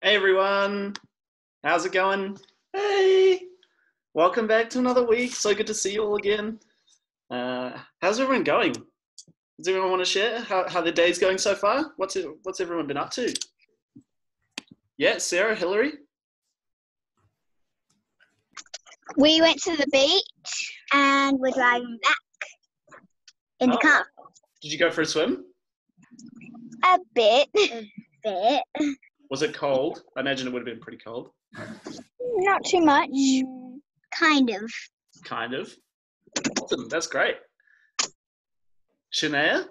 Hey everyone, how's it going? Hey, welcome back to another week. So good to see you all again. How's everyone going? Does everyone want to share how their day's going so far? What's everyone been up to? Yeah, Sarah, Hillary? We went to the beach and we're driving back in the car. Did you go for a swim? A bit. Was it cold? I imagine it would have been pretty cold. Not too much. Kind of. Kind of. Awesome, that's great. Shania?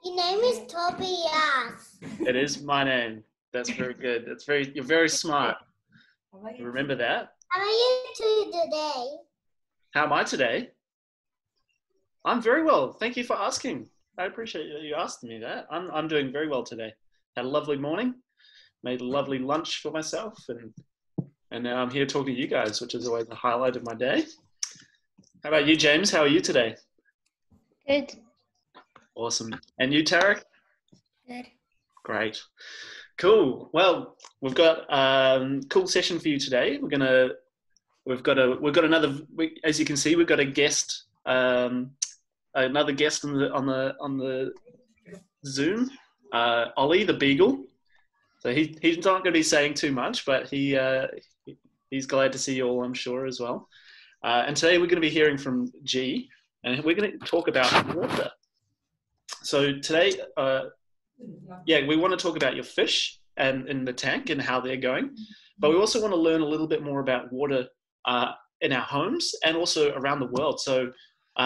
Your name is Tobias. It is my name. That's very good. You're very smart. Remember that? How are you two today? How am I today? I'm very well. Thank you for asking. I appreciate you asking me that. I'm doing very well today. Had a lovely morning, made a lovely lunch for myself, and now I'm here talking to you guys, which is always the highlight of my day. How about you, James? How are you today? Good. Awesome. And you, Tarek? Good. Great. Cool. Well, we've got a cool session for you today. We've got another. As you can see, we've got a guest. Another guest on the Zoom, Ollie the Beagle. So he's not going to be saying too much, but he's glad to see you all, I'm sure, as well. And today we're going to be hearing from G, and we're going to talk about water. So today, we want to talk about your fish and in the tank and how they're going, but we also want to learn a little bit more about water in our homes and also around the world. So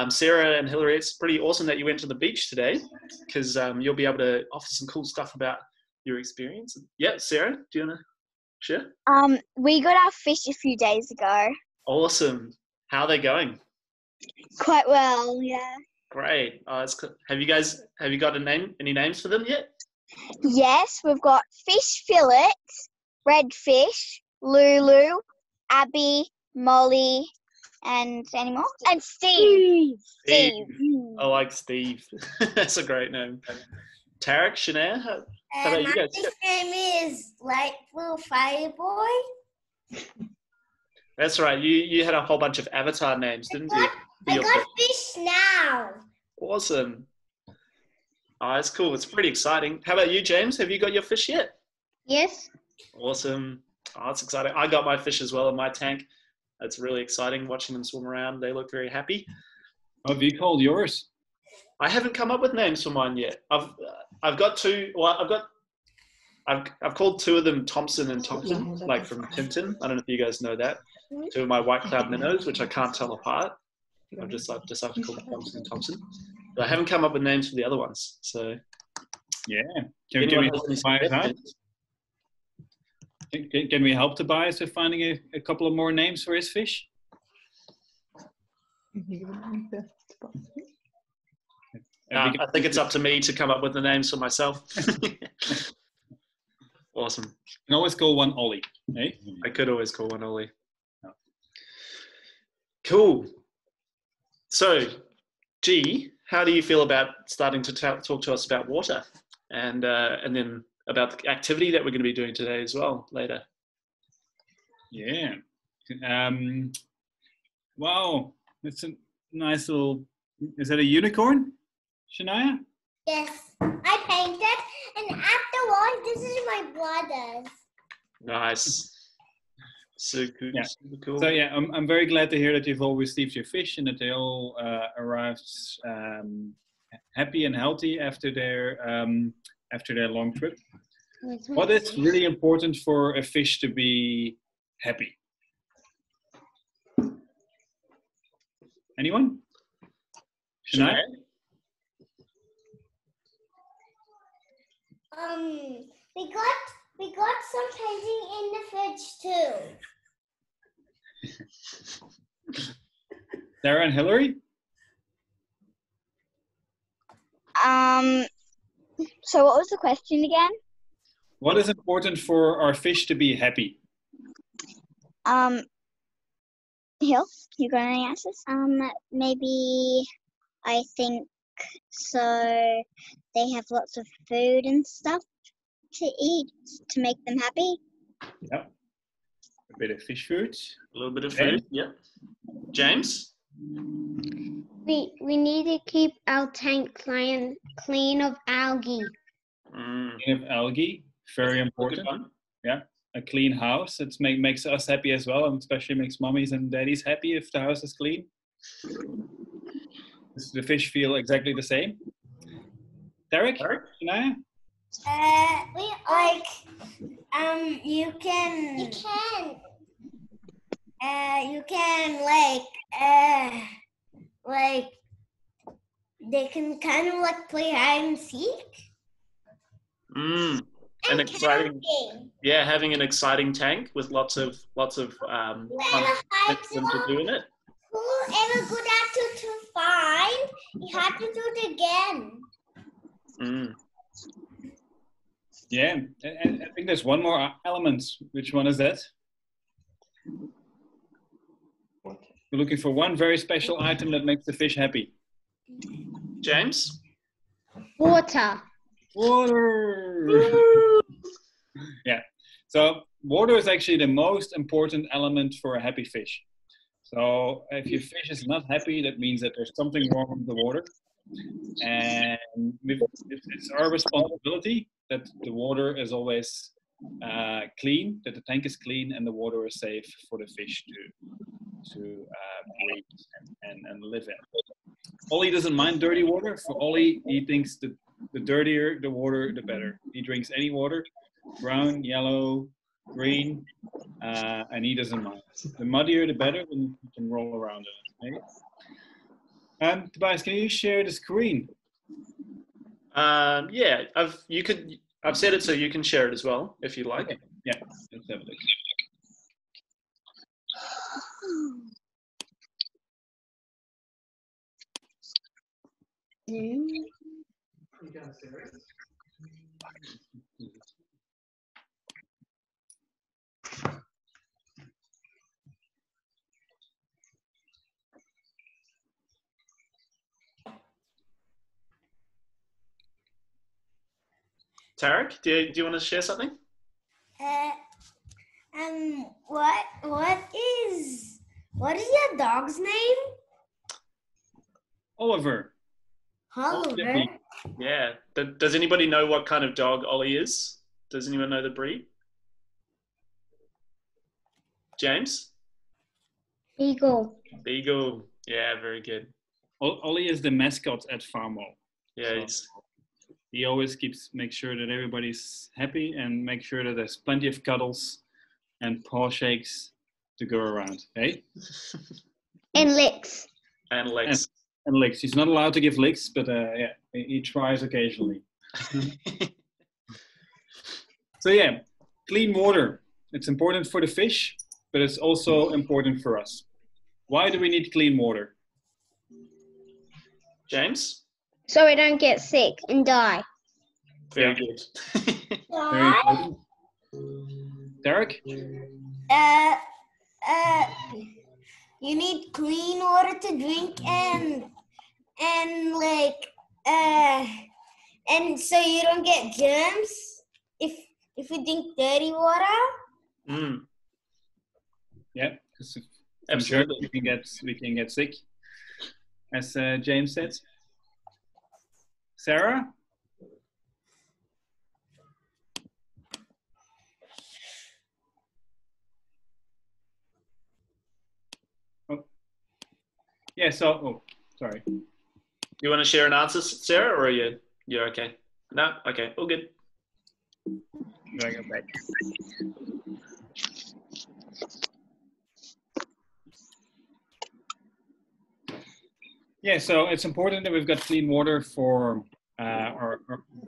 Sarah and Hillary, it's pretty awesome that you went to the beach today, because you'll be able to offer some cool stuff about your experience. Yeah, Sarah, do you want to share? We got our fish a few days ago. Awesome. How are they going? Quite well, yeah. Great. Have you got any names for them yet? Yes, we've got fish fillet, red fish, Lulu, Abby, Molly, and any more? And Steve. Steve. I like Steve. That's a great name. Tarek, Shania, how about you guys? His name is Light Blue Fireboy. That's right. You had a whole bunch of avatar names, didn't you? I got fish now. Awesome. Oh, that's cool. It's pretty exciting. How about you, James? Have you got your fish yet? Yes. Awesome. Oh, that's exciting. I got my fish as well in my tank. It's really exciting watching them swim around. They look very happy. What have you called yours? I haven't come up with names for mine yet. I've got two. Well, I've called two of them Thompson and Thompson, like from Tintin. I don't know if you guys know that. Two of my white cloud minnows, which I can't tell apart. I've decided to call them Thompson and Thompson. But I haven't come up with names for the other ones. So yeah, can we help Tobias with finding a couple of more names for his fish? I think it's up to me to come up with the names for myself. Awesome. You can always call one Ollie. Eh? I could always call one Ollie. Cool. So, G, how do you feel about starting to talk to us about water, and then about the activity that we're going to be doing today as well later? Yeah. Wow, that's a nice little. Is that a unicorn, Shania? Yes. I painted, and afterwards, this is my brother's. Nice. So good. Yeah. Super cool. So yeah, I'm very glad to hear that you've all received your fish and that they all arrived happy and healthy after their long trip. What is really important for a fish to be happy? Anyone? Shania? We got some painting in the fridge too. Sarah and Hillary? So what was the question again? What is important for our fish to be happy? Hill, you got any answers? Maybe I think so they have lots of food and stuff. to eat to make them happy? Yep. A bit of fish food. A little bit of food. Yeah. James? We need to keep our tank clean of algae. Clean of algae, very important. Yeah, a clean house. It makes us happy as well, and especially makes mommies and daddies happy if the house is clean. Does the fish feel exactly the same? Derek? Shania? You can they can kind of like play hide and seek. An exciting, yeah, having an exciting tank with lots of fun for them to do in it. Whoever good at to find, you have to do it again. Yeah, and I think there's one more element. Which one is that? We're looking for one very special item that makes the fish happy. James? Water. Water! Yeah, so water is actually the most important element for a happy fish. So if your fish is not happy, that means that there's something wrong with the water. And it's our responsibility that the water is always clean, that the tank is clean and the water is safe for the fish to breathe and live in. Ollie doesn't mind dirty water. For Ollie, he thinks the dirtier the water, the better. He drinks any water, brown, yellow, green, and he doesn't mind. The muddier, the better, then you can roll around in it. Okay? Tobias, can you share the screen? Yeah, I've set it so you can share it as well if you like. Okay. Yeah, let's have a look. Tarek, do you want to share something? What is your dog's name? Oliver. Oliver. Yeah. Does anybody know what kind of dog Ollie is? Does anyone know the breed? James? Beagle. Beagle. Yeah, very good. Ollie is the mascot at Farmo. Yeah, so he always makes sure that everybody's happy and make sure that there's plenty of cuddles and paw shakes to go around. Hey? And licks. And licks. And licks. He's not allowed to give licks, but yeah, he tries occasionally. So yeah, clean water. It's important for the fish, but it's also important for us. Why do we need clean water? James? So we don't get sick and die. Very good. Very important. Derek? You need clean water to drink and so you don't get germs if you drink dirty water. Yeah, because absolutely we can get sick, as James said. Sarah? Oh. Yeah, so, sorry. You want to share an answer, Sarah, or are you're okay? No? Okay, all good. Going go back. Yeah, so it's important that we've got clean water for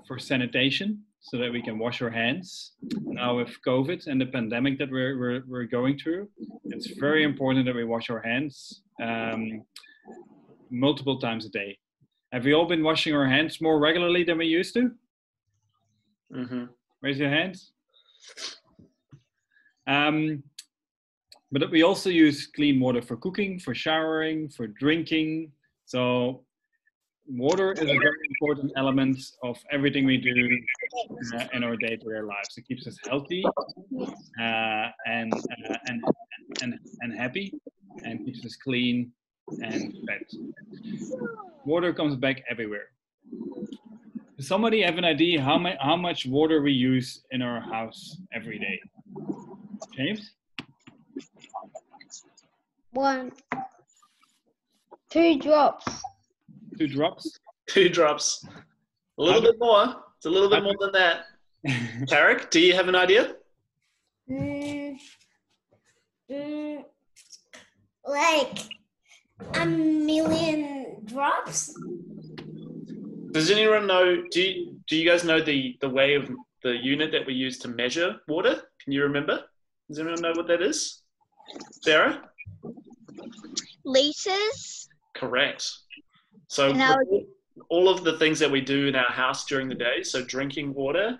for sanitation, so that we can wash our hands. Now with COVID and the pandemic that we're going through, it's very important that we wash our hands multiple times a day. Have we all been washing our hands more regularly than we used to? Mm-hmm. Raise your hands. But we also use clean water for cooking, for showering, for drinking. So water is a very important element of everything we do in our day-to-day lives. It keeps us healthy and happy, and keeps us clean and fed. Water comes back everywhere. Does somebody have an idea how much water we use in our house every day? James? 1, 2 drops. 2 drops? 2 drops. A little bit more. It's a little bit more than that. Tarek, do you have an idea? Like a million drops. Does anyone know, do you guys know the way of the unit that we use to measure water? Can you remember? Does anyone know what that is? Sarah? Liters. Correct. So all of the things that we do in our house during the day, so drinking water,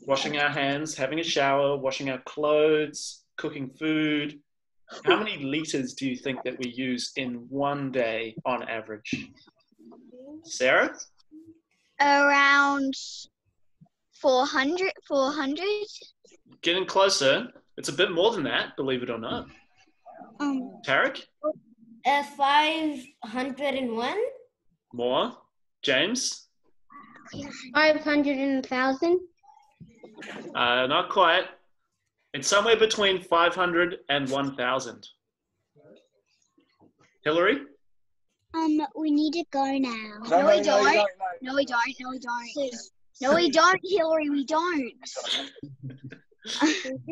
washing our hands, having a shower, washing our clothes, cooking food, how many liters do you think that we use in one day on average? Sarah? Around 400. Getting closer. It's a bit more than that, believe it or not. Tarek? 501. More. James? 500 and 1,000. Not quite. It's somewhere between 500 and 1,000. Hillary? We need to go now. No, we don't. No, we don't. No, we don't. No, we don't, Hillary. We don't.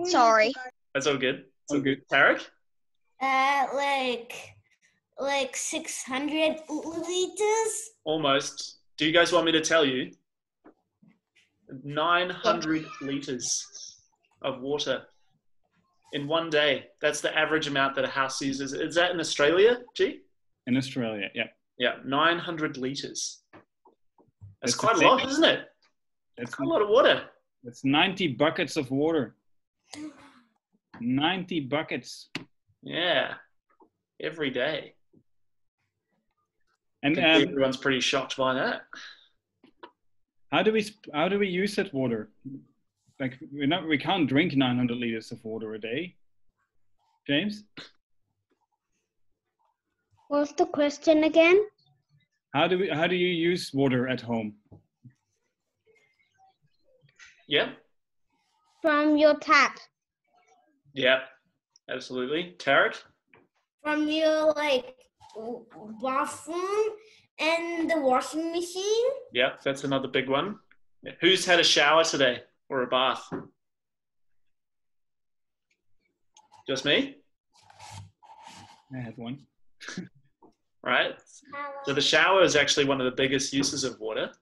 Sorry. That's all good. It's all good. Tarek? Like 600 liters. Almost. Do you guys want me to tell you? 900 liters of water in one day. That's the average amount that a house uses. Is that in Australia, G? In Australia, yeah. Yeah, 900 liters. That's quite a lot, isn't it? That's quite a lot of water. That's 90 buckets of water. 90 buckets. Yeah, every day. And everyone's pretty shocked by that. How do we use that water? Like we can't drink 900 liters of water a day. James? What's the question again? How do you use water at home? Yeah. From your tap. Yeah, absolutely. Tarek? From your bathroom and the washing machine. Yeah, that's another big one. Who's had a shower today or a bath? Just me? I had one. Right. So the shower is actually one of the biggest uses of water.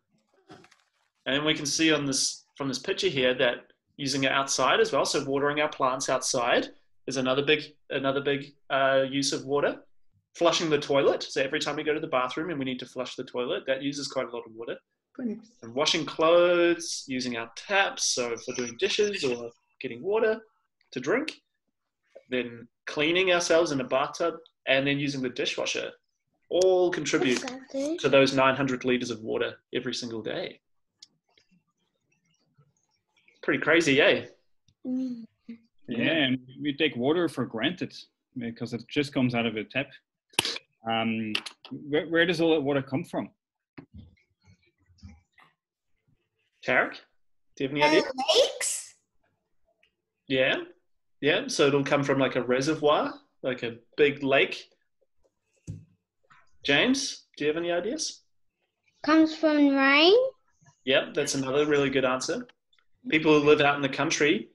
And we can see on this from this picture here that using it outside as well, so watering our plants outside is another big use of water. Flushing the toilet, so every time we go to the bathroom and we need to flush the toilet, that uses quite a lot of water. And washing clothes, using our taps, so for doing dishes or getting water to drink. Then cleaning ourselves in a bathtub, and then using the dishwasher. All contribute to those 900 liters of water every single day. Pretty crazy, eh? Yeah, and we take water for granted because it just comes out of a tap. Where does all that water come from? Tarek, do you have any idea? Lakes? Yeah. So it'll come from like a reservoir, like a big lake. James, do you have any ideas? Comes from rain. Yep, that's another really good answer. People who live out in the country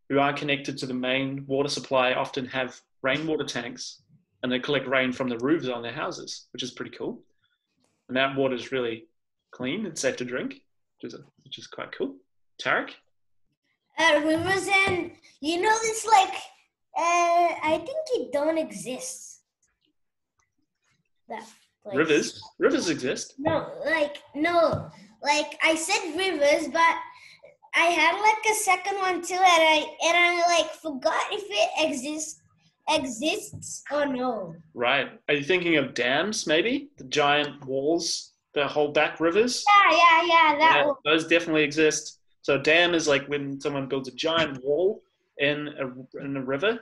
who aren't connected to the main water supply often have rainwater tanks, and they collect rain from the roofs on their houses, which is pretty cool. And that water is really clean and safe to drink, which is quite cool. Tarek? Rivers and, this I think it don't exist. That place. Rivers exist. No, I said rivers, but I had a second one too, and I forgot if it exists or no. Right. Are you thinking of dams, maybe? The giant walls that hold back rivers. That one. Those definitely exist. So a dam is like when someone builds a giant wall in a river,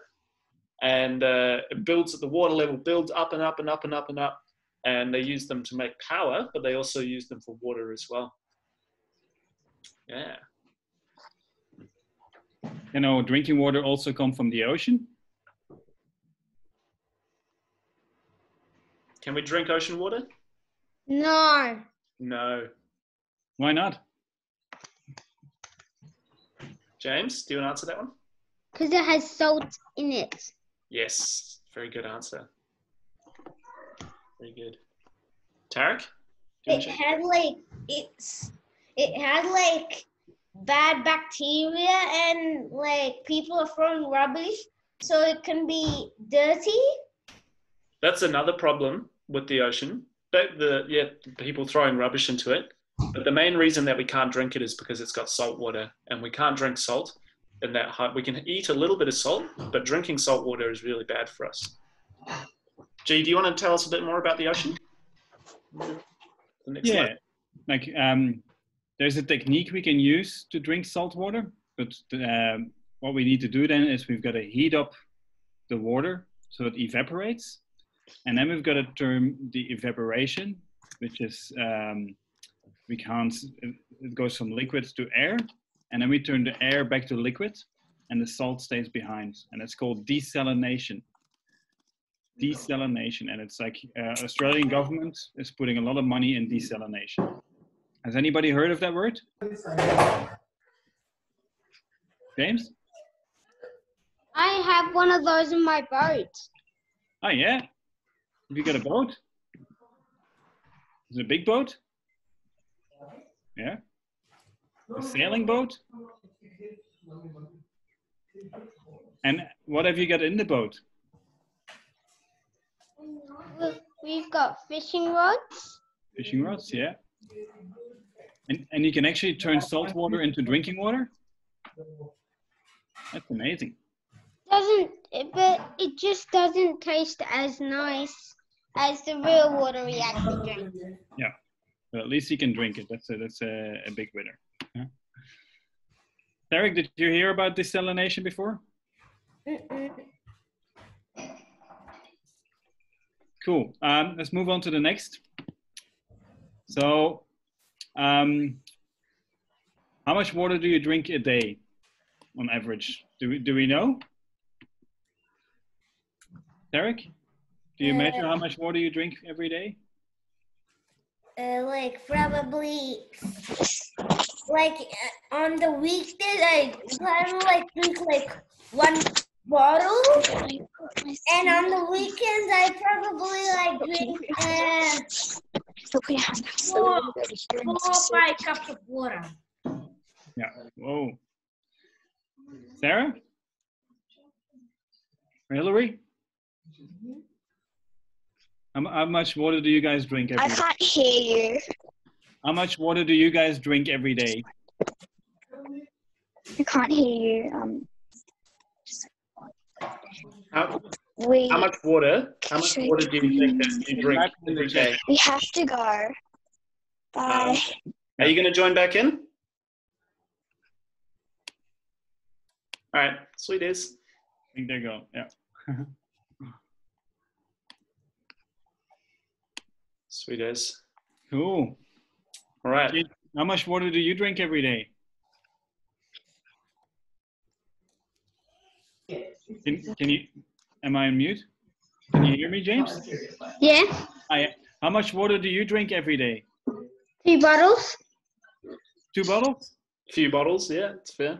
and it builds at the water level, builds up and up and up and up and up, and they use them to make power, but they also use them for water as well. Yeah. You know, drinking water also comes from the ocean. Can we drink ocean water? No. No. Why not? James, do you want to answer that one? Because it has salt in it. Yes. Very good answer. Very good. Tarek? It had like bad bacteria and like people are throwing rubbish, so it can be dirty. That's another problem with the ocean. People throwing rubbish into it. But the main reason that we can't drink it is because it's got salt water, and we can't drink salt. And we can eat a little bit of salt, but drinking salt water is really bad for us. G, do you want to tell us a bit more about the ocean? The next slide. Like there's a technique we can use to drink salt water, but what we need to do then is we've got to heat up the water so it evaporates, and then we've got to turn the evaporation, which is it goes from liquid to air, and then we turn the air back to liquid, and the salt stays behind, and it's called desalination. Desalination, and it's like Australian government is putting a lot of money in desalination. Has anybody heard of that word? James? I have one of those in my boat. Oh yeah? Have you got a boat? Is it a big boat? Yeah? A sailing boat? And what have you got in the boat? We've got fishing rods. Fishing rods, yeah. And you can actually turn salt water into drinking water? That's amazing. But it just doesn't taste as nice as the real water we actually drink. Yeah, but at least you can drink it. That's a big winner. Yeah. Derek, did you hear about desalination before? Cool. Let's move on to the next. So, how much water do you drink a day on average? Do we know? Derek, do you measure how much water you drink every day? Like probably like on the weekdays I probably like drink like 1 bottle, and on the weekends I probably like drink 4 or 5 cups of water. Yeah. Whoa. Sarah? Hillary? How much water do you guys drink every day? I can't hear you. How much water do you guys drink every day? I can't hear you. How much water do you think that you drink every day? We have to go. Bye. Are you going to join back in? All right, sweet as. I think they go, yeah. Sweet as. Cool. All right. How much water do you drink every day? Can you, am I on mute? Can you hear me, James? Yeah. How much water do you drink every day? 2 bottles. 2 bottles? A few bottles, yeah, it's fair.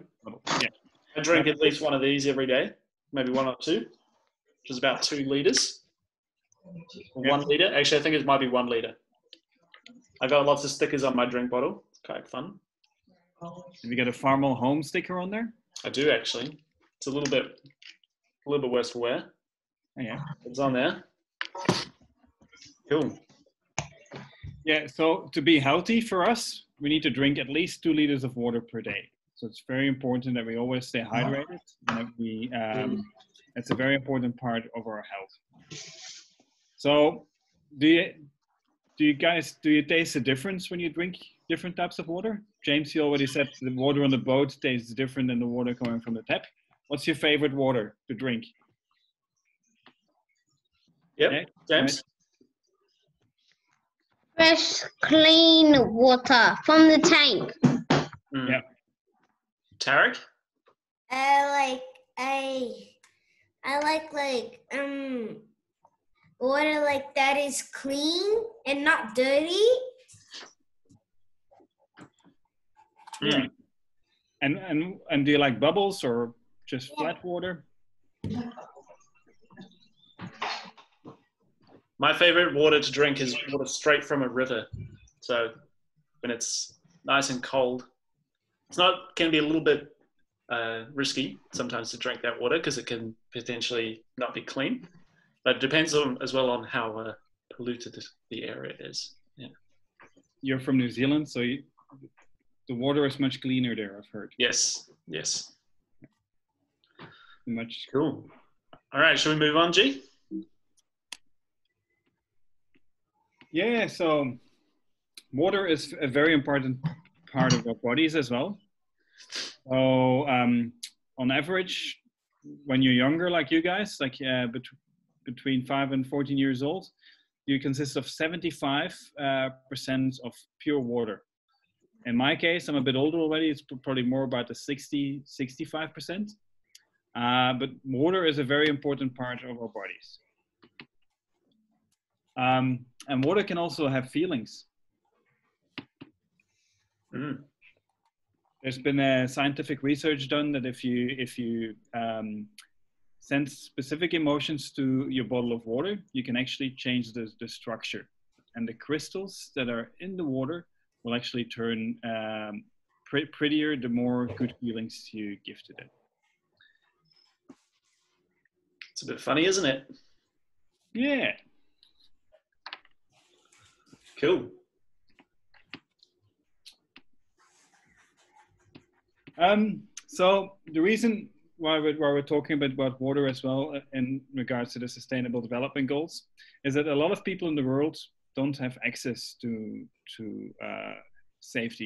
Yeah. I drink at least one of these every day, maybe 1 or 2, which is about 2 liters. 1 liter. Actually, I think it might be 1 liter. I got lots of stickers on my drink bottle. It's quite fun. Have you got a Farmall Home sticker on there? I do actually. It's a little bit worse for wear. Oh, yeah. It's on there. Cool. Yeah. So to be healthy for us, we need to drink at least 2 liters of water per day. So it's very important that we always stay hydrated, and that we. It's a very important part of our health. So, do you taste the difference when you drink different types of water? James, you already said the water on the boat tastes different than the water coming from the tap. What's your favorite water to drink? Yep, Okay, James? Fresh, clean water from the tank. Yeah. Tarek? I like water like that is clean and not dirty. Yeah. And do you like bubbles or just flat water? My favorite water to drink is water straight from a river. So when it's nice and cold, can be a little bit risky sometimes to drink that water because it can potentially not be clean. But it depends as well on how polluted the area is. Yeah. You're from New Zealand, so the water is much cleaner there, I've heard. Yes. Much cool. All right, shall we move on, G? Yeah, so water is a very important part of our bodies as well. So on average, when you're younger, like you guys, like between 5 and 14 years old, you consist of 75% of pure water. In my case, I'm a bit older already. It's probably more about the 65%. But water is a very important part of our bodies. And water can also have feelings. There's been scientific research done that if you send specific emotions to your bottle of water, you can actually change the structure. And the crystals that are in the water will actually turn prettier the more good feelings you give to them. It's a bit funny, isn't it? Yeah. Cool. So the reason why we're talking about water as well in regards to the Sustainable Development Goals is that a lot of people in the world don't have access to safe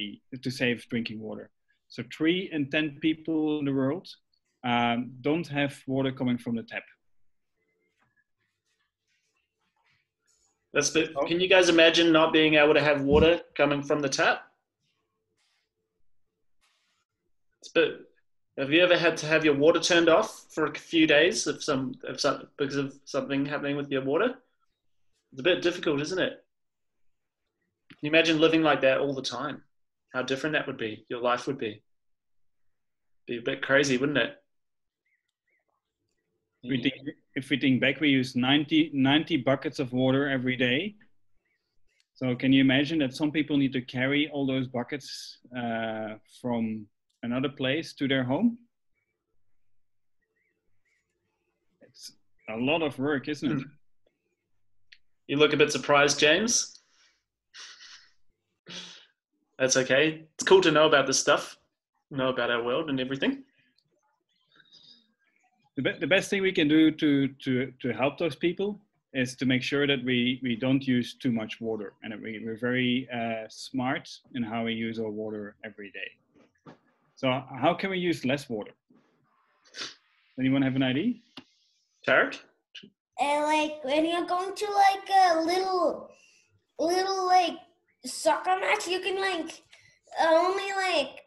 drinking water. So 3 in 10 people in the world don't have water coming from the tap. Can you guys imagine not being able to have water coming from the tap? Have you ever had to have your water turned off for a few days because of something happening with your water? It's a bit difficult, isn't it? Can you imagine living like that all the time? How different that would be. Your life would be. Be a bit crazy, wouldn't it? If we think back, we use 90 buckets of water every day. So can you imagine that some people need to carry all those buckets from another place to their home? It's a lot of work, isn't it? You look a bit surprised, James. That's okay. It's cool to know about this stuff, know about our world and everything. The best thing we can do to help those people is to make sure that we don't use too much water and that we're very smart in how we use our water every day. So how can we use less water? Anyone have an idea? Tarek? Like when you're going to like a little like soccer match, you can like only like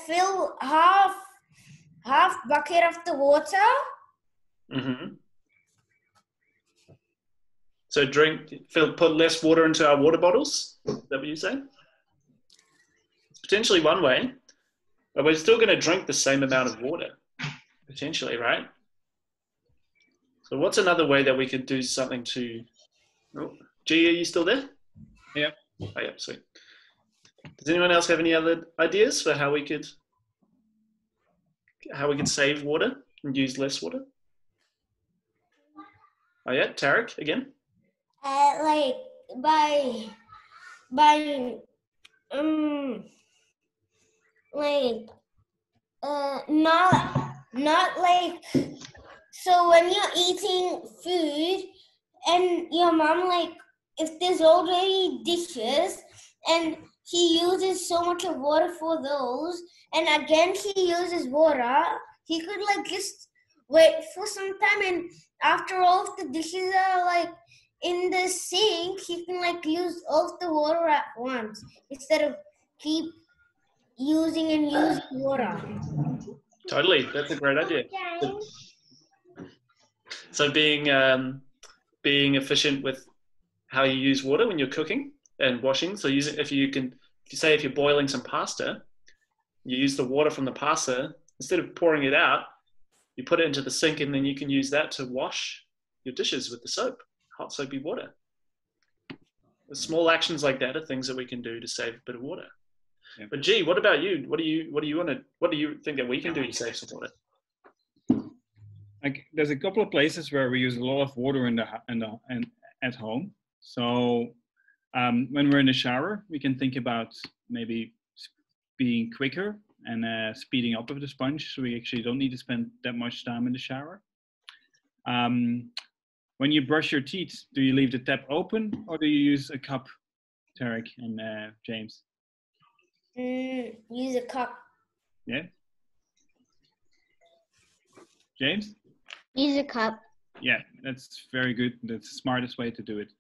fill half bucket of the water. Mm-hmm. So put less water into our water bottles? Is that what you say? It's potentially one way, but we're still going to drink the same amount of water, potentially, right? So what's another way that we could do something to... Oh, G, are you still there? Yep. Oh, yeah, sweet. Does anyone else have any other ideas for how we could save water and use less water? Oh yeah, Tarek again. Like by not like, so when you're eating food and your mom, like, if there's already dishes and she uses so much of water for those, and again she uses water, he could like just wait for some time, and after all of the dishes are like in the sink, he can like use all of the water at once instead of keep using and using water. Totally, that's a great idea. So being efficient with how you use water when you're cooking and washing. So if you say if you're boiling some pasta, you use the water from the pasta instead of pouring it out. You put it into the sink, and then you can use that to wash your dishes with the soap, hot soapy water. The small actions like that are things that we can do to save a bit of water. Yeah. But G, what about you? What do you think that we can do to save some water? Like, there's a couple of places where we use a lot of water at home. So when we're in the shower, we can think about maybe being quicker and speeding up of the sponge, so we actually don't need to spend that much time in the shower. When you brush your teeth, do you leave the tap open or do you use a cup, Tarek and James? Use a cup. Yeah. James? Use a cup. Yeah, that's very good. That's the smartest way to do it.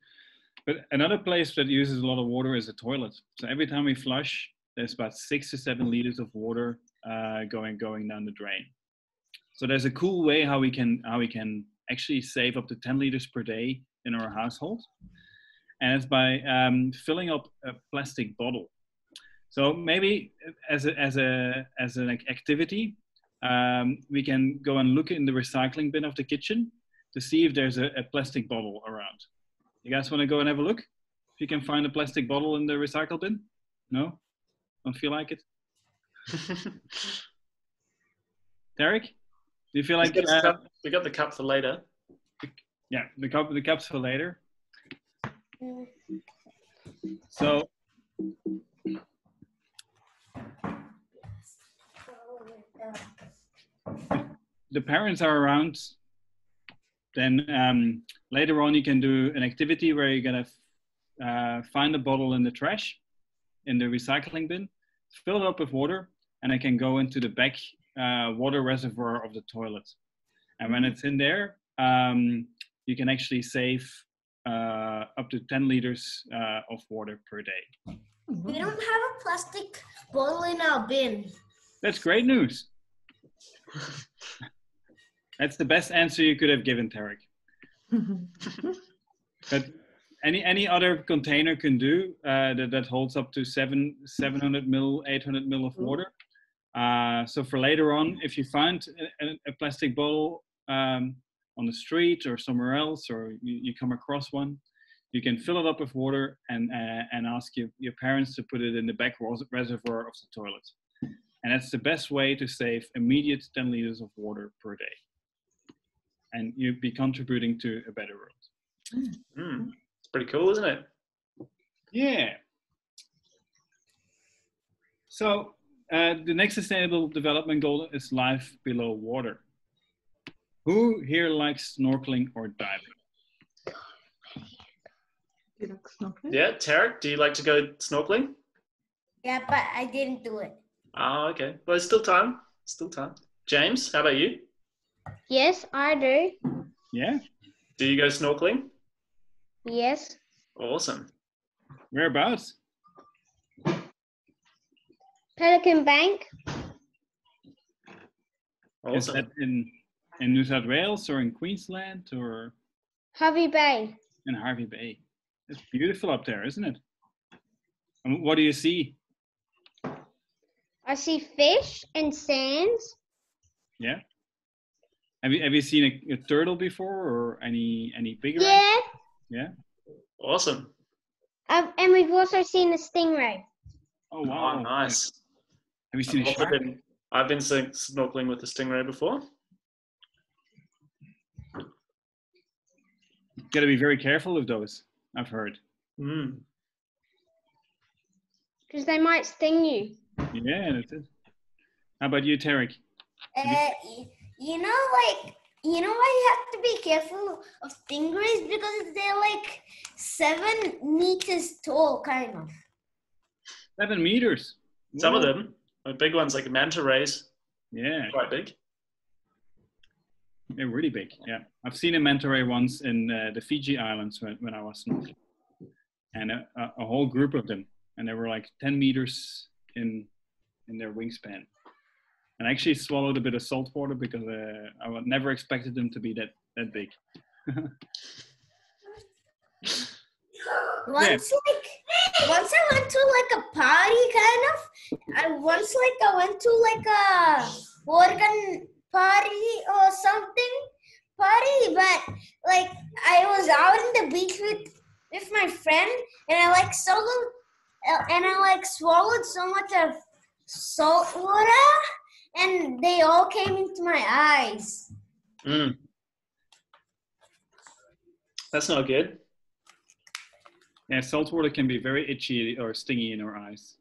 But another place that uses a lot of water is the toilet. So every time we flush, there's about 6 to 7 liters of water going down the drain. So there's a cool way how we can actually save up to 10 liters per day in our household, and it's by filling up a plastic bottle. So maybe as an activity, we can go and look in the recycling bin of the kitchen to see if there's a plastic bottle around. You guys want to go and have a look? If you can find a plastic bottle in the recycle bin? No? Don't feel like it? Derek? Do you feel like... We got the cup for later. Yeah, the cup's for later. So... the parents are around, then later on you can do an activity where you're gonna find a bottle in the trash, in the recycling bin, fill it up with water, and it can go into the back water reservoir of the toilet. And when it's in there, you can actually save up to 10 liters of water per day. We don't have a plastic bottle in our bin. That's great news. That's the best answer you could have given, Tarek. But any other container can do that holds up to 700 mil, 800 mil of water. So for later on, if you find a plastic bottle on the street or somewhere else, or you come across one, you can fill it up with water and ask your parents to put it in the back reservoir of the toilet. And that's the best way to save immediate 10 liters of water per day. And you'd be contributing to a better world. It's pretty cool, isn't it? Yeah. So the next sustainable development goal is life below water. Who here likes snorkeling or diving? You like snorkeling? Yeah, Tarek, do you like to go snorkeling? Yeah, but I didn't do it. Oh, okay. Well, there's still time. Still time. James, how about you? Yes, I do. Yeah? Do you go snorkeling? Yes. Awesome. Whereabouts? Pelican Bank. Awesome. Is that in New South Wales or in Queensland or Harvey Bay. in Harvey Bay? It's beautiful up there, isn't it? And what do you see? I see fish and sands. Yeah. Have you seen a turtle before or any bigger? Yeah. Yeah. Awesome. And we've also seen a stingray. Oh wow! Oh, nice. Have you seen a shark? I've been snorkeling with a stingray before. You gotta be very careful with those, I've heard. Because they might sting you. Yeah, that's it. How about you, Tarek? You know, like you know why you have to be careful of stingrays? Because they're like 7 meters tall, kind of. 7 meters. Some of them are big ones, like manta rays. Yeah. Quite big. They're really big. Yeah, I've seen a manta ray once in the Fiji Islands when I was snorkeling, and a whole group of them, and they were like 10 meters in their wingspan. And I actually swallowed a bit of salt water because I would never expected them to be that big. Once I went to like a party, kind of. I went to like a organ party or something party, but like I was out on the beach with my friend, and I swallowed so much of salt water, and they all came into my eyes. That's not good. Yeah, salt water can be very itchy or stingy in our eyes.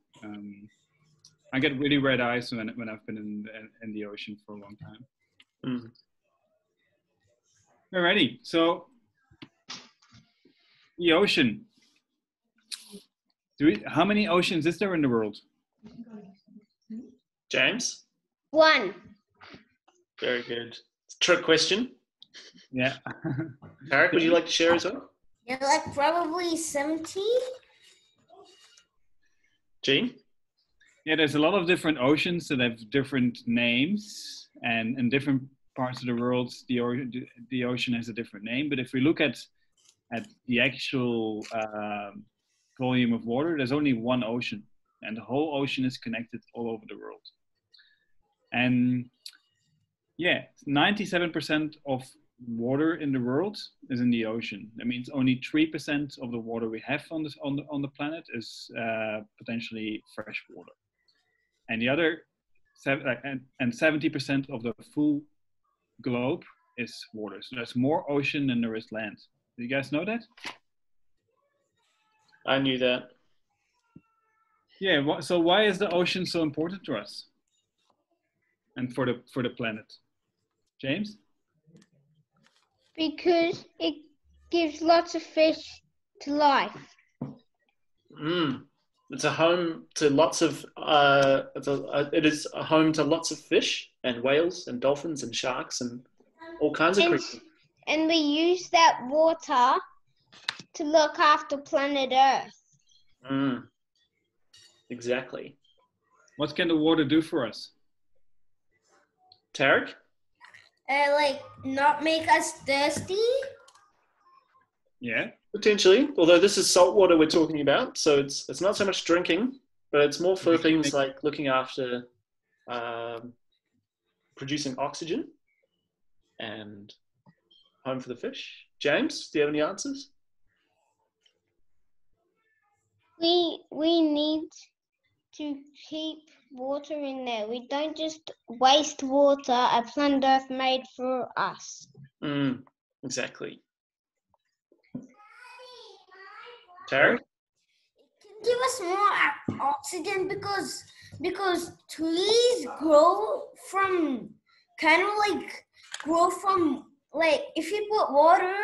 I get really red eyes when I've been in the ocean for a long time. Alrighty, so the ocean. How many oceans is there in the world? James? 1. Very good. Trick question. Yeah. Tarek, would you like to share as well? Yeah, like probably 70. Gene? Yeah, there's a lot of different oceans that have different names, and in different parts of the world, the ocean has a different name. But if we look at the actual volume of water, there's only one ocean, and the whole ocean is connected all over the world. And yeah, 97% of water in the world is in the ocean. That means only 3% of the water we have on the planet is potentially fresh water, and the other 70% of the full globe is water. So there's more ocean than there is land. Do you guys know that? I knew that. Yeah. So why is the ocean so important to us and for the planet? James? Because it gives lots of fish to life. It's a home to lots of. It is a home to lots of fish and whales and dolphins and sharks and all kinds of creatures. And we use that water to look after planet Earth. Exactly. What can the water do for us? Tarek? Like not make us thirsty. Yeah. Potentially, although this is salt water we're talking about, so it's not so much drinking, but it's more for things like looking after producing oxygen and home for the fish. James, do you have any answers? We need to keep water in there. We don't just waste water a planet Earth made for us. Exactly. Tarek? It can give us more oxygen because trees grow from if you put water,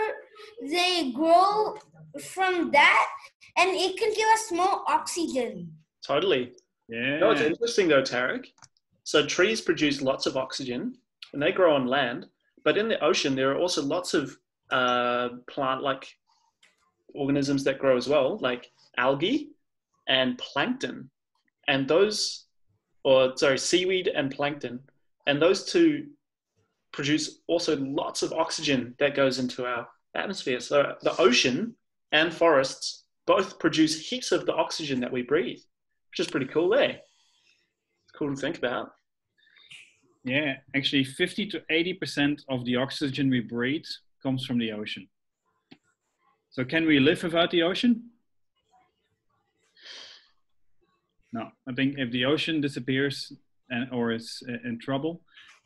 they grow from that, and it can give us more oxygen. Totally. Yeah. No, it's interesting though, Tarek. So trees produce lots of oxygen and they grow on land, but in the ocean there are also lots of plant-like organisms that grow as well, like algae and plankton. And seaweed and plankton. And those two produce also lots of oxygen that goes into our atmosphere. So the ocean and forests both produce heaps of the oxygen that we breathe, which is pretty cool there. It's cool to think about. Yeah, actually 50 to 80% of the oxygen we breathe comes from the ocean. So can we live without the ocean? No, I think if the ocean disappears or is in trouble,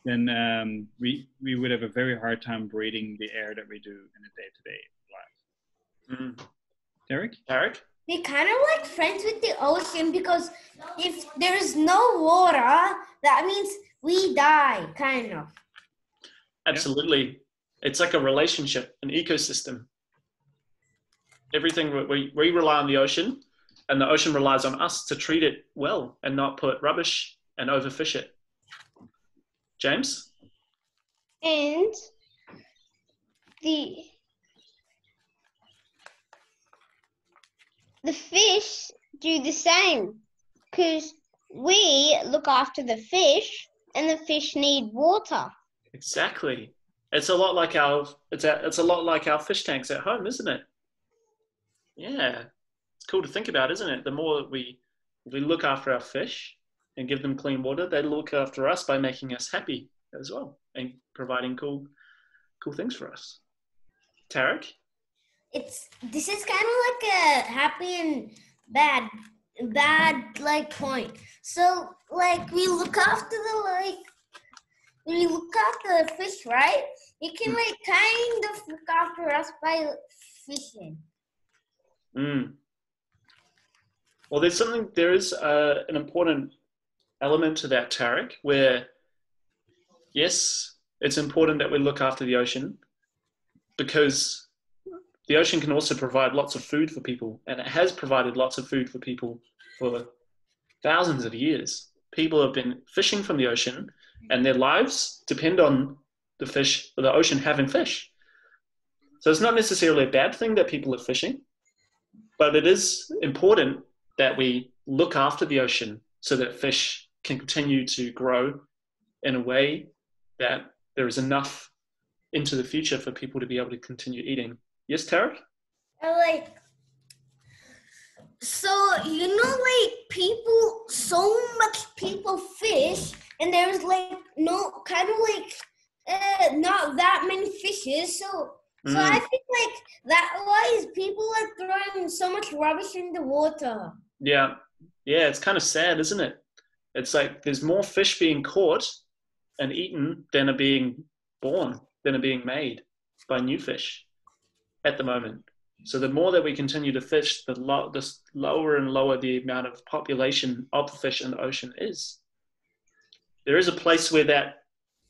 then we would have a very hard time breathing the air that we do in a day-to-day life. Tarek? We're kind of like friends with the ocean, because if there is no water, that means we die, kind of. Absolutely. It's like a relationship, an ecosystem. Everything we rely on the ocean, and the ocean relies on us to treat it well and not put rubbish and overfish it. James? And the fish do the same, because we look after the fish and the fish need water. Exactly. It's a lot like our fish tanks at home, isn't it? Yeah. It's cool to think about, isn't it? The more we look after our fish and give them clean water, they look after us by making us happy as well and providing cool things for us. Tarek? This is kind of like a happy and bad like point. So like we look after when you look after the fish, right? You can like kind of look after us by fishing. Well, there is an important element to that, Tarek, where yes, it's important that we look after the ocean, because the ocean can also provide lots of food for people, and it has provided lots of food for people for thousands of years. People have been fishing from the ocean, and their lives depend on the ocean having fish. So it's not necessarily a bad thing that people are fishing, but it is important that we look after the ocean so that fish can continue to grow in a way that there is enough into the future for people to be able to continue eating. Yes, Tarek? So, so much people fish, and there's like not that many fishes. So I think like that why is people are throwing so much rubbish in the water. Yeah, it's kind of sad, isn't it? It's like there's more fish being caught and eaten than are being born, than are being made by new fish at the moment. So the more that we continue to fish, the lower and lower the amount of population of the fish in the ocean is. There is a place where that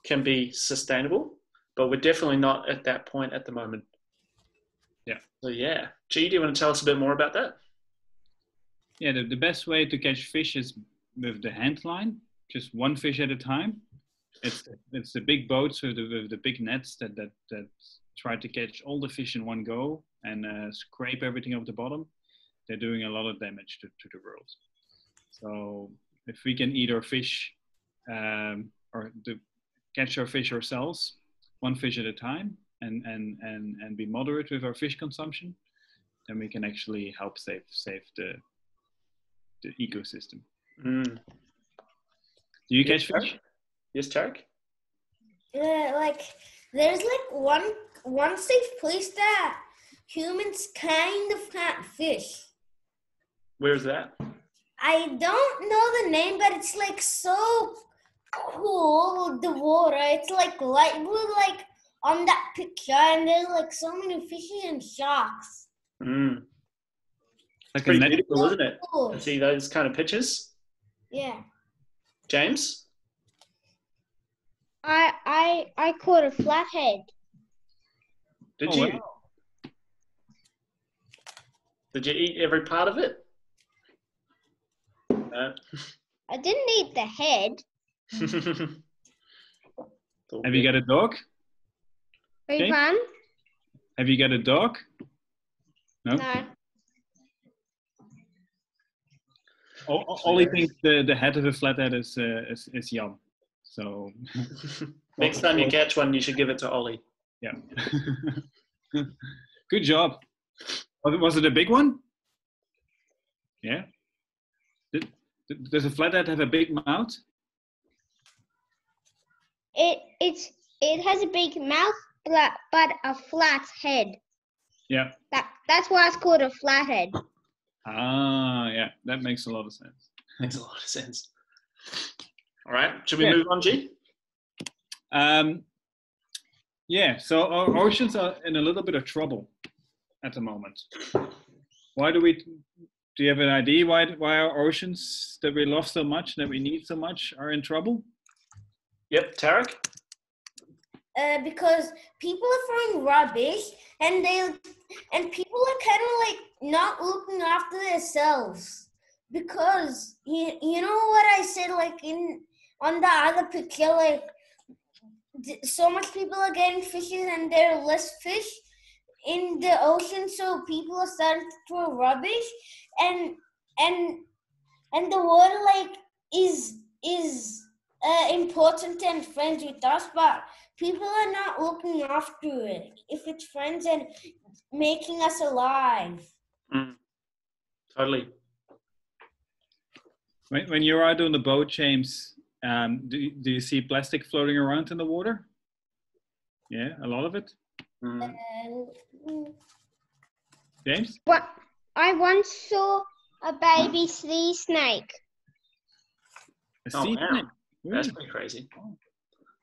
can be sustainable, but we're definitely not at that point at the moment. Yeah. So yeah. G, do you want to tell us a bit more about that? Yeah, the best way to catch fish is with the hand line, just one fish at a time. It's the big boats with the big nets that try to catch all the fish in one go and scrape everything off the bottom. They're doing a lot of damage to the world. So if we can eat our fish or catch our fish ourselves, one fish at a time, and be moderate with our fish consumption, then we can actually help save the ecosystem. Do you catch fish? Yes, Tarek? There's like one safe place that humans kind of can't fish. Where's that? I don't know the name, but it's like so cool, the water. It's like light blue, like on that picture, and there's like so many fishes and sharks. It's pretty beautiful, isn't it? Cool. To see those kind of pictures. Yeah. James? I caught a flathead. Did you? Wow. Did you eat every part of it? No. I didn't eat the head. Have you got a dog? Are you fun? Have you got a dog? No. Ollie thinks the head of a flathead is yum. So next time you catch one, you should give it to Ollie. Yeah. Good job. Was it a big one? Yeah. Does a flathead have a big mouth? It has a big mouth, but a flat head. Yeah. That's why it's called a flathead. Ah, yeah, that makes a lot of sense. Makes a lot of sense. All right, should we move on, G? Yeah, so our oceans are in a little bit of trouble at the moment. Do you have an idea why our oceans that we love so much, that we need so much, are in trouble? Yep, Tarek? because people are throwing rubbish, and people are kind of like not looking after themselves, because you know what I said, like on the other picture, like so much people are getting fishes and there are less fish in the ocean, so people are starting to throw rubbish, and the water like is important and friends with us, but people are not looking after it if it's friends and making us alive. Totally. When you're out on the boat, James, do you see plastic floating around in the water? Yeah, a lot of it. James? What? I once saw a baby sea snake. A Oh, sea wow. snake? That's Really? pretty crazy.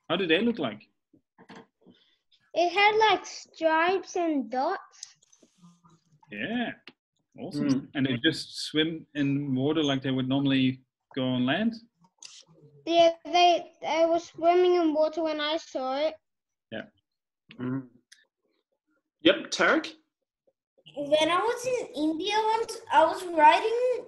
How do they look like? It had like stripes and dots. Yeah, awesome. And they just swim in water like they would normally go on land? Yeah, they were swimming in water when I saw it. Yeah. Yep, Tarek? When I was in India once, I was riding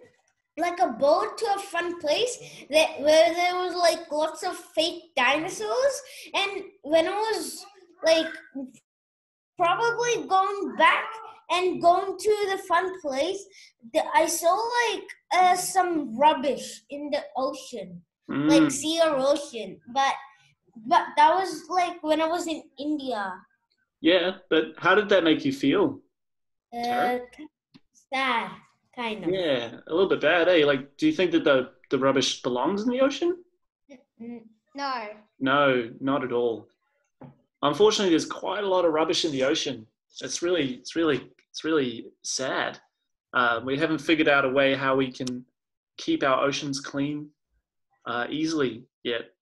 like a boat to a fun place where there was like lots of fake dinosaurs, and when I was like probably going back and going to the fun place, I saw like some rubbish in the ocean, like sea or ocean, but that was like when I was in India. Yeah, but how did that make you feel? Sad, kind of. Yeah, a little bit bad, eh? Like, do you think that the rubbish belongs in the ocean? No. No, not at all. Unfortunately, there's quite a lot of rubbish in the ocean. It's really sad. We haven't figured out a way how we can keep our oceans clean easily yet,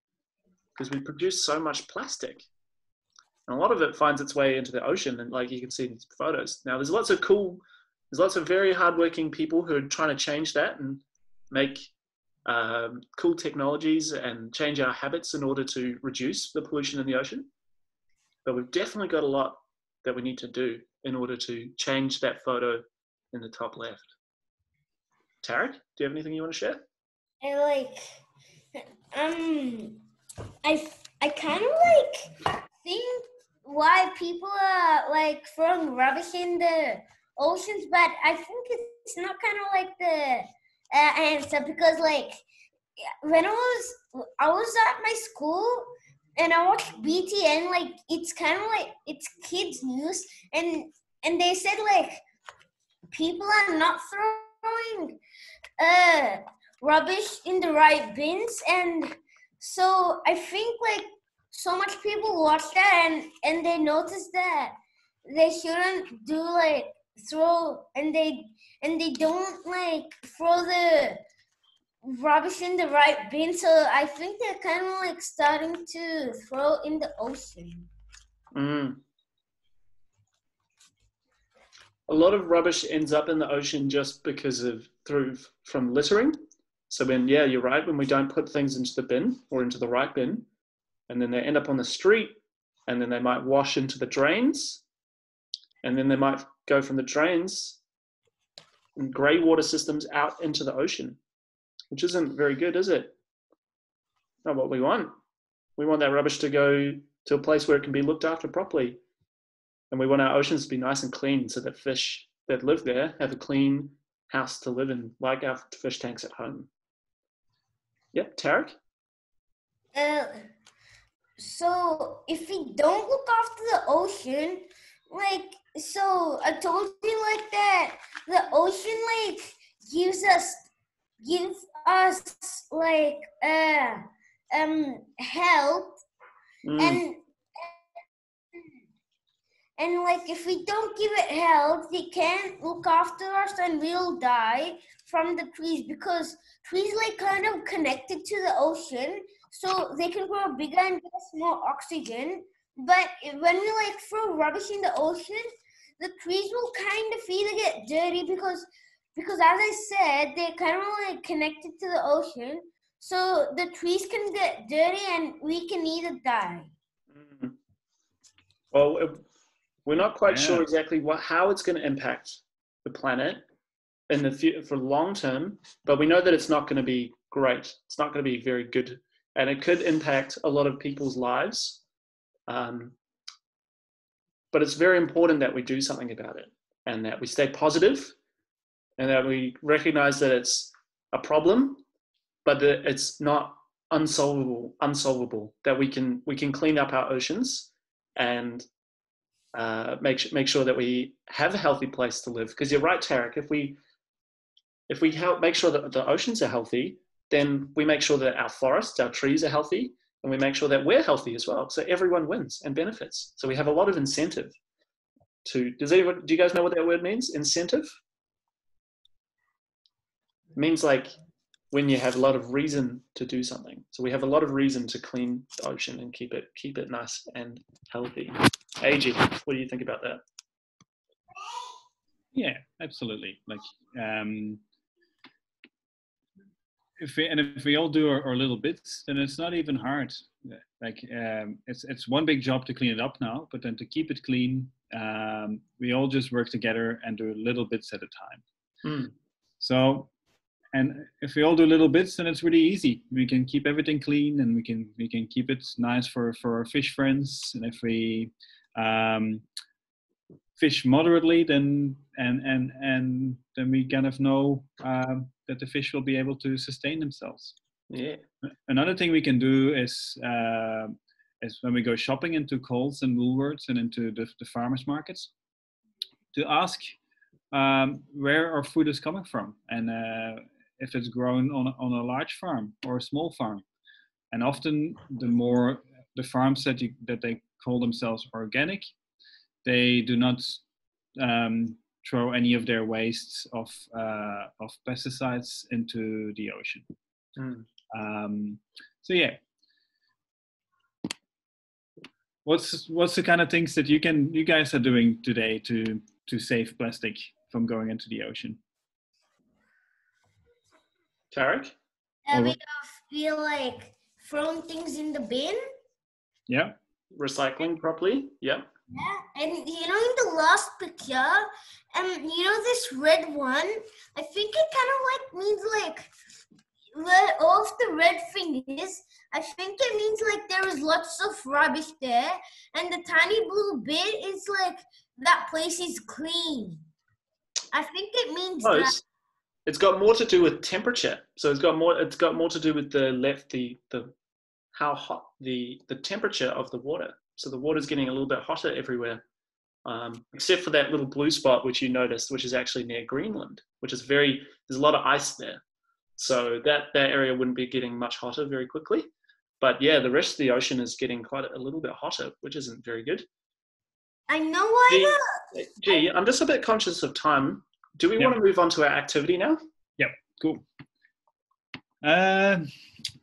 because we produce so much plastic. And a lot of it finds its way into the ocean, and like you can see in these photos. Now, there's lots of very hardworking people who are trying to change that and make cool technologies and change our habits in order to reduce the pollution in the ocean. But we've definitely got a lot that we need to do in order to change that photo in the top left. Tarek, do you have anything you want to share? I kind of like think why people are like throwing rubbish in the oceans, but I think it's not kind of like the answer, because like when I was at my school and I watched BTN, like it's kind of like it's kids news, and they said like people are not throwing rubbish in the right bins, and so I think like so much people watch that and they notice that they shouldn't do like throw, and they don't like throw the rubbish in the right bin, so I think they're kind of like starting to throw in the ocean. A lot of rubbish ends up in the ocean just because from littering. So you're right, when we don't put things into the bin or into the right bin, and then they end up on the street, and then they might wash into the drains, and then they might go from the drains and grey water systems out into the ocean, which isn't very good, is it? Not what we want. We want that rubbish to go to a place where it can be looked after properly. And we want our oceans to be nice and clean so that fish that live there have a clean house to live in, like our fish tanks at home. Yep, Tarek? So if we don't look after the ocean, like, so I told you like that the ocean like gives us like help, and like if we don't give it help, they can't look after us and we'll die from the trees, because trees like kind of connected to the ocean, so they can grow bigger and give us more oxygen. But when we like throw rubbish in the ocean, the trees will kind of either get dirty because as I said, they're kind of like connected to the ocean, so the trees can get dirty and we can either die. Well, we're not quite Yeah. sure exactly how it's going to impact the planet in the for long term, but we know that it's not going to be great. It's not going to be very good, and it could impact a lot of people's lives. But it's very important that we do something about it, and that we stay positive, and that we recognize that it's a problem, but that it's not unsolvable. That we can clean up our oceans and make sure that we have a healthy place to live. Because you're right, Tarek. If we help make sure that the oceans are healthy, then we make sure that our forests, our trees are healthy, and we make sure that we're healthy as well. So everyone wins and benefits. So we have a lot of incentive to. Do you guys know what that word means? Incentive? It means like when you have a lot of reason to do something. So we have a lot of reason to clean the ocean and keep it nice and healthy. AG, what do you think about that? Yeah, absolutely. Like, if we all do our little bits, then it's not even hard. Like, it's one big job to clean it up now, but then to keep it clean, we all just work together and do little bits at a time. So, and if we all do little bits, then it's really easy. We can keep everything clean, and we can keep it nice for our fish friends. And if we fish moderately, then then we kind of know that the fish will be able to sustain themselves. Yeah. Another thing we can do is when we go shopping into Coles and Woolworths and into the farmers markets, to ask where our food is coming from, and if it's grown on a large farm or a small farm. And often the farms that they call themselves organic, they do not throw any of their wastes of pesticides into the ocean. So yeah, what's the kind of things that you guys are doing today to save plastic from going into the ocean? Tarek? We feel like throwing things in the bin. Yeah. Recycling properly. Yeah. Yeah, and in the last picture, this red one, I think it kind of like means like where all of the red thing is. I think it means like there is lots of rubbish there, and the tiny blue bit is like that place is clean. I think it means that. It's got more to do with temperature. So it's got more to do with how hot the temperature of the water. So the water's getting a little bit hotter everywhere, except for that little blue spot which you noticed, which is actually near Greenland, which is there's a lot of ice there. So that area wouldn't be getting much hotter very quickly. But yeah, the rest of the ocean is getting quite a little bit hotter, which isn't very good. I know why. Gee, I'm just a bit conscious of time. Do we want to move on to our activity now? Yep, cool. Have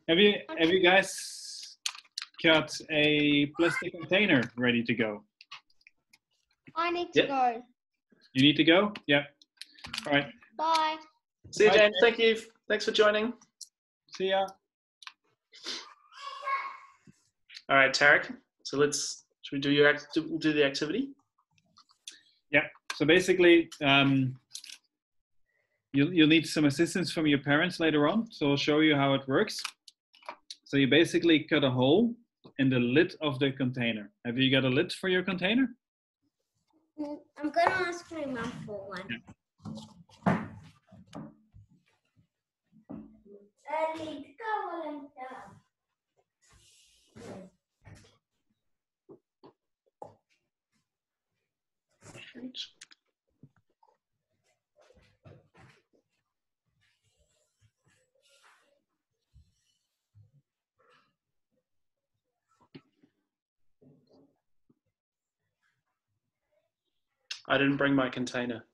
you guys got a plastic container ready to go? I need to go. You need to go? Yeah. All right. Bye. See you, James. Thank you. Thanks for joining. See ya. All right, Tarek. So should we we'll do the activity? Yeah. So basically, you'll need some assistance from your parents later on. So I'll show you how it works. So you basically cut a hole in the lid of the container. Have you got a lid for your container? I'm gonna ask my mom for one. Yeah. I didn't bring my container.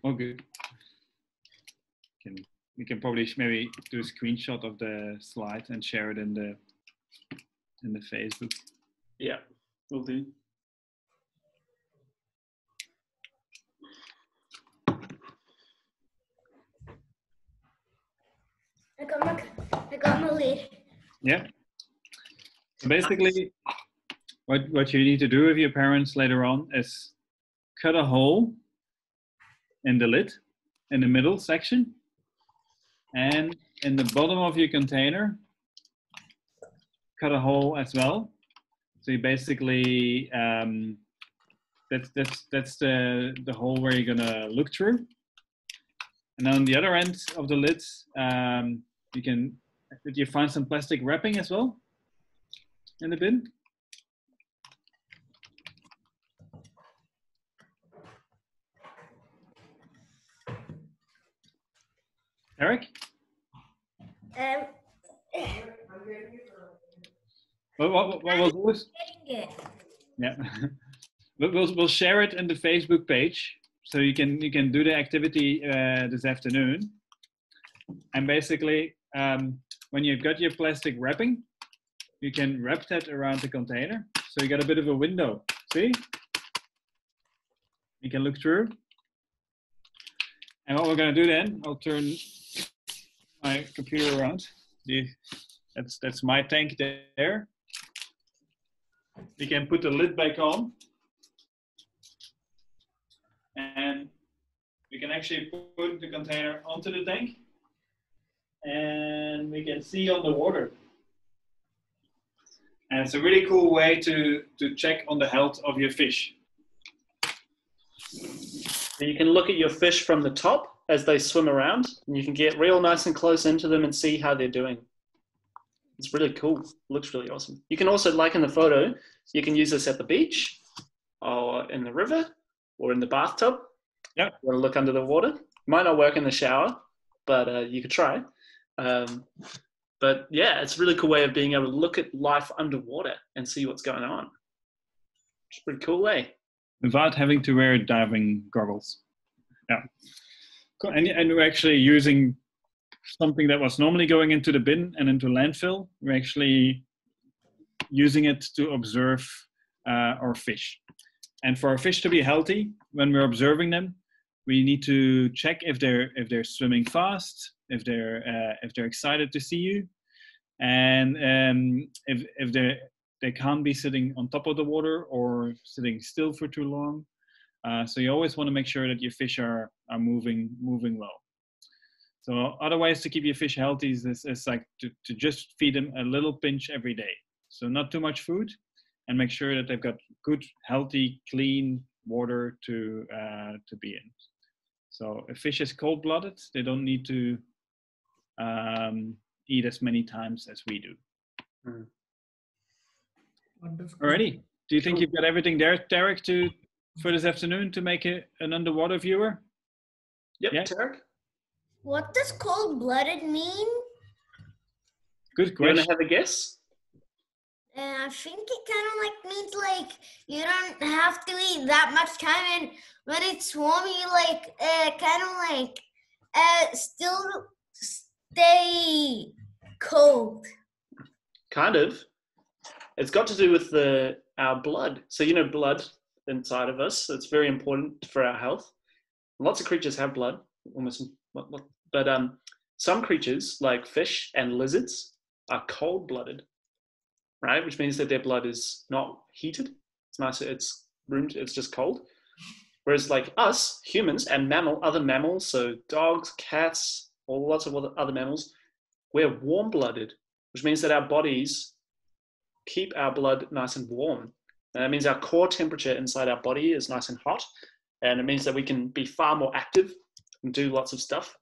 Oh, good. We can probably maybe do a screenshot of the slide and share it in the Facebook. Yeah, we'll do. I got my lid. Yeah. So basically, what you need to do with your parents later on is cut a hole in the lid, in the middle section, and in the bottom of your container, cut a hole as well. So you basically, that's the hole where you're gonna look through. And on the other end of the lids, did you find some plastic wrapping as well in the bin? Eric? What was it? Yeah. We'll share it in the Facebook page, so you can do the activity this afternoon. And basically, when you've got your plastic wrapping, you can wrap that around the container, so you got a bit of a window. See? You can look through. And what we're going to do then, I'll turn my computer around. That's my tank there. You can put the lid back on. And we can actually put the container onto the tank. And we can see on the water. And it's a really cool way to check on the health of your fish. So you can look at your fish from the top as they swim around, and you can get real nice and close into them and see how they're doing. It's really cool. It looks really awesome. You can also, like in the photo, you can use this at the beach or in the river or in the bathtub. Yeah. You want to look under the water. Might not work in the shower, but you could try. But yeah, it's a really cool way of being able to look at life underwater and see what's going on. It's a pretty cool way. Without having to wear diving goggles. Yeah. Cool. And we're actually using something that was normally going into the bin and into landfill. We're actually using it to observe our fish. And for our fish to be healthy, when we're observing them, we need to check if they're swimming fast, if they're excited to see you, and if they can't be sitting on top of the water or sitting still for too long. So you always want to make sure that your fish are moving well. So other ways to keep your fish healthy is like to just feed them a little pinch every day. So not too much food, and make sure that they've got good, healthy, clean water to be in. So if fish is cold-blooded, they don't need to eat as many times as we do. Mm. Alrighty. Do you think you've got everything there, Tarek, for this afternoon to make an underwater viewer? Yep, Yeah? Tarek? What does cold-blooded mean? Good You question. want to have a guess? I think it kind of like means like you don't have to eat that much time, and when it's warm, you like kind of like still stay cold. Kind of. It's got to do with our blood. So you know blood inside of us. It's very important for our health. Lots of creatures have blood, but some creatures like fish and lizards are cold-blooded, right? Which means that their blood is not heated. It's nice. It's roomed. It's just cold. Whereas like us humans and other mammals, so dogs, cats, or lots of other mammals, we're warm-blooded, which means that our bodies keep our blood nice and warm. And that means our core temperature inside our body is nice and hot. And it means that we can be far more active and do lots of stuff.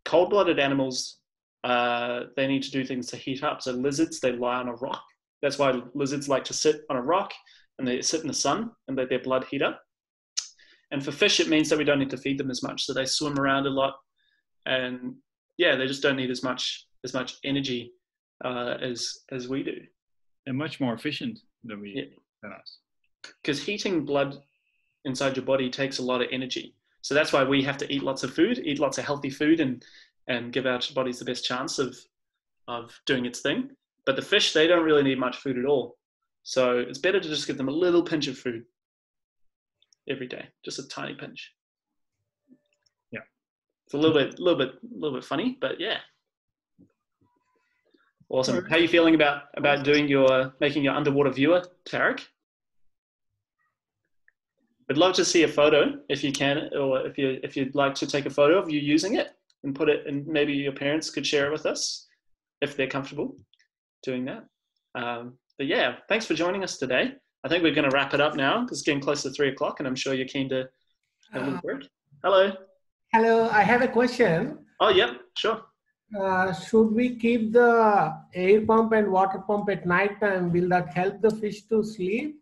Cold-blooded animals, they need to do things to heat up. So lizards, they lie on a rock. That's why lizards like to sit on a rock and they sit in the sun and let their blood heat up. And for fish, it means that we don't need to feed them as much. So they swim around a lot. And yeah, they just don't need as much energy as we do. They're much more efficient than us. Because heating blood inside your body takes a lot of energy. So that's why we have to eat lots of food, eat lots of healthy food, and give our bodies the best chance of doing its thing. But the fish, they don't really need much food at all. So it's better to just give them a little pinch of food every day, just a tiny pinch. Yeah, it's a little bit funny, but yeah. Awesome. How are you feeling about making your underwater viewer, Tarek? we'd love to see a photo if you can, or if you'd like to take a photo of you using it and put it, and maybe your parents could share it with us if they're comfortable doing that. But yeah, thanks for joining us today. I think we're going to wrap it up now because it's getting close to 3 o'clock, and I'm sure you're keen to have a little break. Hello. Hello, I have a question. Oh, yeah, sure. Should we keep the air pump and water pump at night time? Will that help the fish to sleep?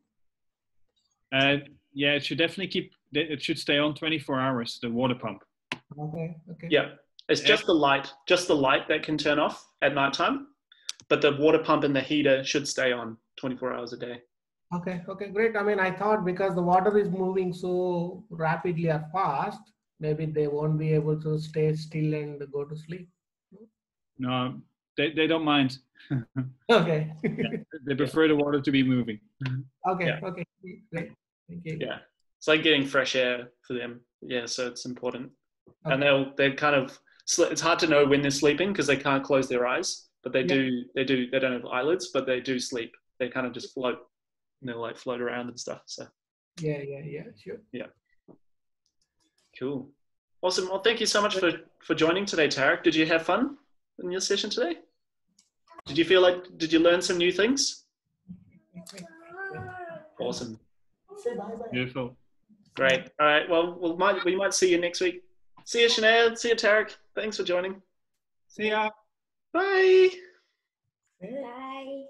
Yeah, it should definitely it should stay on 24 hours, the water pump. Okay. Yeah, it's just the light that can turn off at nighttime, but the water pump and the heater should stay on 24 hours a day. Okay, great. I mean, I thought because the water is moving so rapidly or fast, maybe they won't be able to stay still and go to sleep. No, they don't mind. Okay. Yeah, they prefer the water to be moving. Okay, great. Thank you. Yeah, it's like getting fresh air for them. Yeah, so it's important. Okay. And they kind of, it's hard to know when they're sleeping because they can't close their eyes, but they don't have eyelids, but they do sleep. They kind of just float, like float around and stuff. So Yeah, sure. Yeah. Cool. Awesome. Well, thank you so much for joining today, Tarek. Did you have fun in your session today? Did you learn some new things? Awesome. Say bye-bye. Beautiful. Great. All right. Well, we might see you next week. See you, Sinead. See you, Tarek. Thanks for joining. See ya. Bye. Bye.